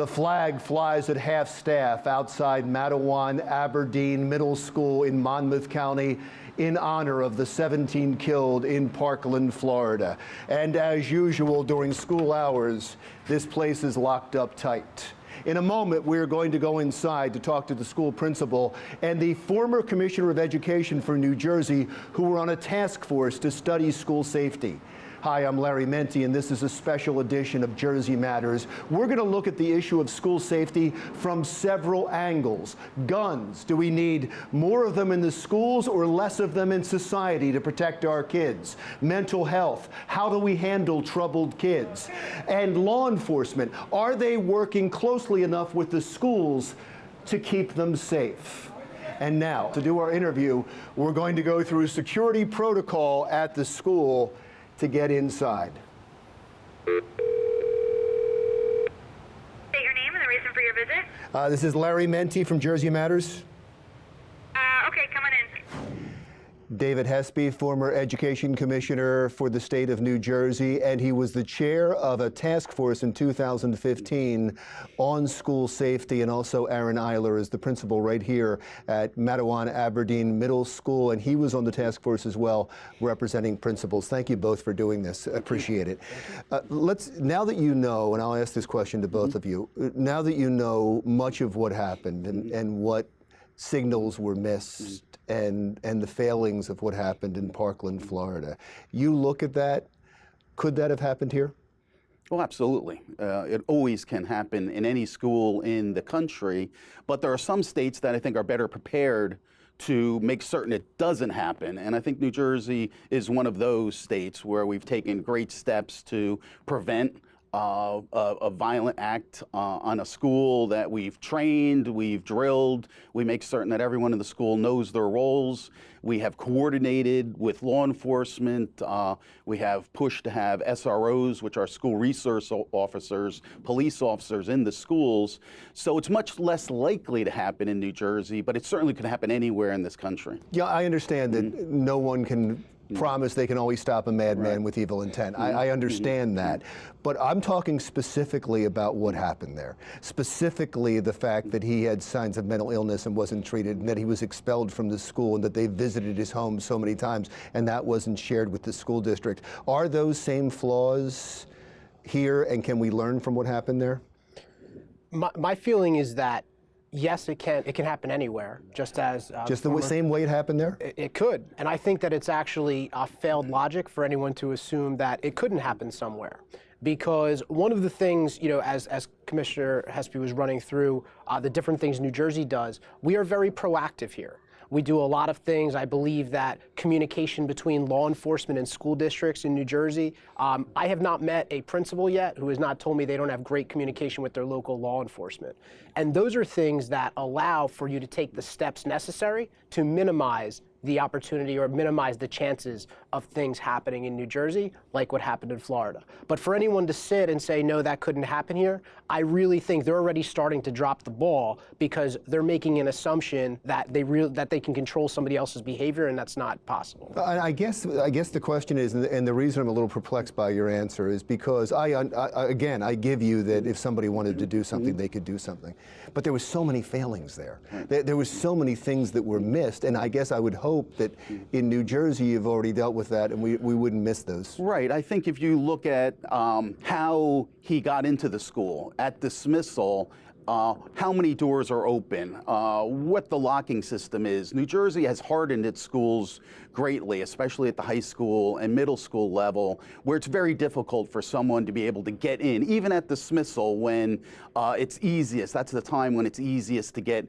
The flag flies at half-staff outside Matawan Aberdeen Middle School in Monmouth County in honor of the 17 killed in Parkland, Florida. And as usual during school hours, this place is locked up tight. In a moment, we're going to go inside to talk to the school principal and the former Commissioner of Education for New Jersey who were on a task force to study school safety. Hi, I'm Larry Menti, and this is a special edition of Jersey Matters. We're going to look at the issue of school safety from several angles. Guns. Do we need more of them in the schools or less of them in society to protect our kids? Mental health. How do we handle troubled kids? And law enforcement. Are they working closely enough with the schools to keep them safe? And now, to do our interview, we're going to go through security protocol at the school to get inside. State your name and the reason for your visit. This is Larry Menti from Jersey Matters. Okay, come on in. David Hespe, former Education Commissioner for the state of New Jersey, and he was the chair of a task force in 2015 on school safety, and also Aaron Eyler is the principal right here at Matawan Aberdeen Middle School, and he was on the task force as well, representing principals. Thank you both for doing this. Appreciate it. Now that you know, and I'll ask this question to both of you, now that you know much of what happened and what signals were missed and the failings of what happened in Parkland, Florida. You look at that, could that have happened here? Well, absolutely. It always can happen in any school in the country, but there are some states that I think are better prepared to make certain it doesn't happen. And I think New Jersey is one of those states where we've taken great steps to prevent a violent act on a school, that we've trained, we've drilled. We make certain that everyone in the school knows their roles. We have coordinated with law enforcement. We have pushed to have SROs, which are school resource officers, police officers in the schools. So it's much less likely to happen in New Jersey, but it certainly could happen anywhere in this country. Yeah, I understand that no one can promise they can always stop a madman with evil intent. I understand that. But I'm talking specifically about what happened there. Specifically the fact that he had signs of mental illness and wasn't treated, and that he was expelled from the school, and that they visited his home so many times, and that wasn't shared with the school district. Are those same flaws here, and can we learn from what happened there? My feeling is that yes, it can happen anywhere, just as just the same way it happened there? It could, and I think that it's actually a failed logic for anyone to assume that it couldn't happen somewhere. Because one of the things, you know, as Commissioner Hespe was running through the different things New Jersey does, we are very proactive here. We do a lot of things. I believe that communication between law enforcement and school districts in New Jersey, I have not met a principal yet who has not told me they don't have great communication with their local law enforcement. And those are things that allow for you to take the steps necessary to minimize the opportunity or minimize the chances of things happening in New Jersey like what happened in Florida. But for anyone to sit and say, no, that couldn't happen here, I really think they're already starting to drop the ball because they're making an assumption that they can control somebody else's behavior, and that's not possible. I guess the question is, and the reason I'm a little perplexed by your answer is because again, I give you that if somebody wanted to do something, they could do something. But there were so many failings there. There were so many things that were missed, and I guess I would hope that in New Jersey you've already dealt with that and we wouldn't miss those. Right. I think if you look at how he got into the school at dismissal, how many doors are open, what the locking system is. New Jersey has hardened its schools greatly, especially at the high school and middle school level, where it's very difficult for someone to be able to get in, even at dismissal when it's easiest. That's the time when it's easiest to get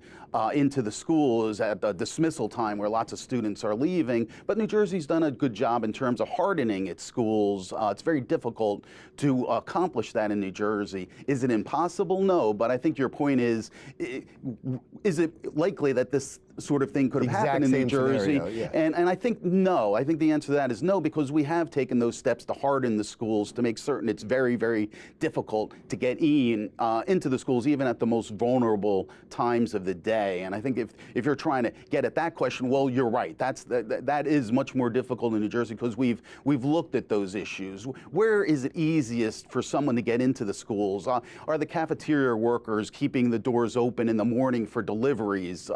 into the school, is at the dismissal time where lots of students are leaving. But New Jersey's done a good job in terms of hardening its schools. It's very difficult to accomplish that in New Jersey. Is it impossible? No, but I think your point is it likely that this sort of thing could have Exact happened in New same Jersey. scenario, yeah. And I think no. I think the answer to that is no, because we have taken those steps to harden the schools to make certain it's very, very difficult to get into the schools, even at the most vulnerable times of the day. And I think if you're trying to get at that question, well, you're right. That is much more difficult in New Jersey because we've looked at those issues. Where is it easiest for someone to get into the schools? Are the cafeteria workers keeping the doors open in the morning for deliveries?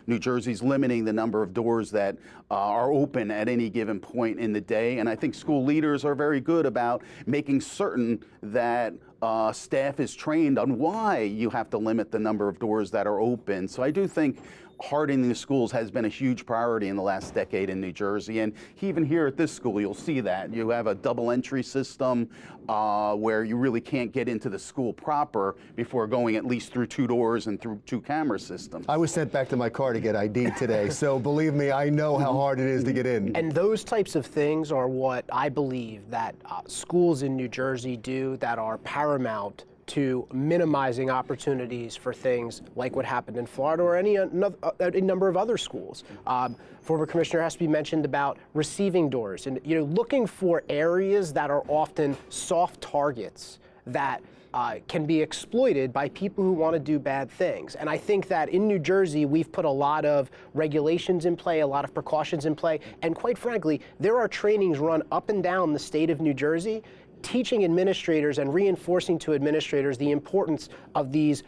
New Jersey's limiting the number of doors that are open at any given point in the day, and I think school leaders are very good about making certain that staff is trained on why you have to limit the number of doors that are open. So I do think hardening the schools has been a huge priority in the last decade in New Jersey. And even here at this school, you'll see that. You have a double entry system where you really can't get into the school proper before going at least through 2 doors and through 2 camera systems. I was sent back to my car to get ID today, so believe me, I know how hard it is to get in. And those types of things are what I believe that schools in New Jersey do that are paramount to minimizing opportunities for things like what happened in Florida or a number of other schools. Former Commissioner Hespe mentioned about receiving doors and looking for areas that are often soft targets that can be exploited by people who want to do bad things. And I think that in New Jersey, we've put a lot of regulations in play, a lot of precautions in play, and quite frankly, there are trainings run up and down the state of New Jersey teaching administrators and reinforcing to administrators the importance of these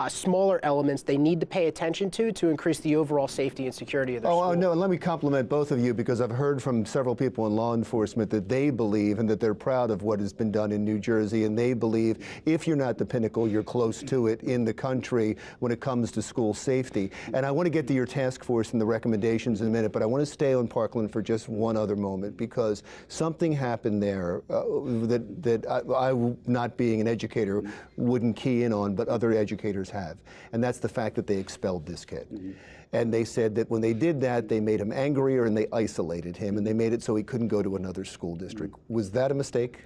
smaller elements they need to pay attention to increase the overall safety and security of their school. Oh, no, and let me compliment both of you because I've heard from several people in law enforcement that they believe and that they're proud of what has been done in New Jersey, and they believe if you're not the pinnacle, you're close to it in the country when it comes to school safety. And I want to get to your task force and the recommendations in a minute, but I want to stay on Parkland for just one other moment because something happened there that I, not being an educator, wouldn't key in on, but other educators have, and that's the fact that they expelled this kid. Mm-hmm. And they said that when they did that, they made him angrier and they isolated him and they made it so he couldn't go to another school district. Mm-hmm. Was that a mistake?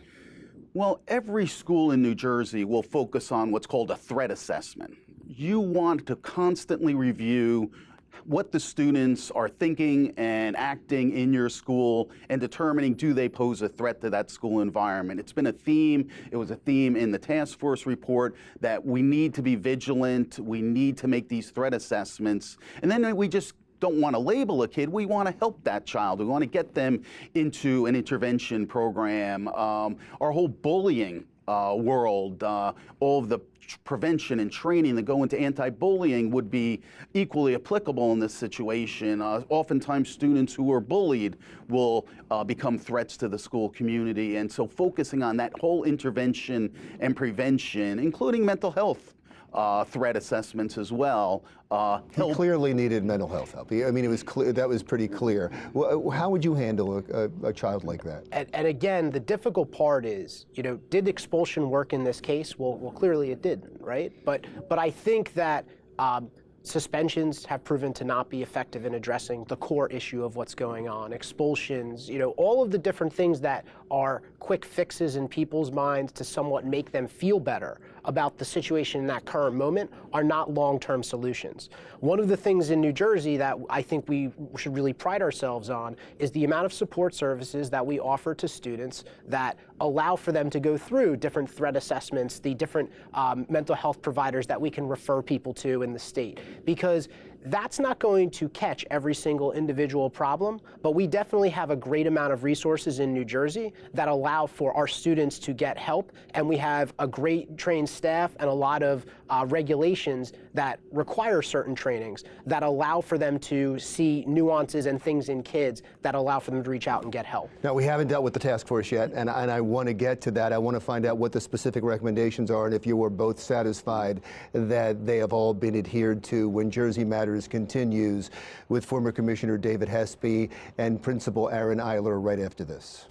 Well, every school in New Jersey will focus on what's called a threat assessment. You want to constantly review what the students are thinking and acting in your school and determining do they pose a threat to that school environment. It's been a theme. It was a theme in the task force report that we need to be vigilant. We need to make these threat assessments. And then we just don't want to label a kid. We want to help that child. We want to get them into an intervention program. Our whole bullying world, all of the prevention and training that go into anti-bullying would be equally applicable in this situation. Oftentimes students who are bullied will become threats to the school community, and so focusing on that whole intervention and prevention, including mental health threat assessments as well. He clearly needed mental health help. I mean, it was clear, that was pretty clear. How would you handle a child like that? And again, the difficult part is, did expulsion work in this case? Well, clearly it didn't, right? But I think that suspensions have proven to not be effective in addressing the core issue of what's going on. Expulsions, all of the different things that are quick fixes in people's minds to somewhat make them feel better about the situation in that current moment are not long-term solutions. One of the things in New Jersey that I think we should really pride ourselves on is the amount of support services that we offer to students that allow for them to go through different threat assessments, the different mental health providers that we can refer people to in the state. Because that's not going to catch every single individual problem, but we definitely have a great amount of resources in New Jersey that allow for our students to get help, and we have a great trained staff and a lot of regulations that require certain trainings that allow for them to see nuances and things in kids that allow for them to reach out and get help. Now, we haven't dealt with the task force yet, and I want to get to that. I want to find out what the specific recommendations are and if you were both satisfied that they have all been adhered to. When Jersey Matters continues with former Commissioner David Hespe and Principal Aaron Eyler right after this.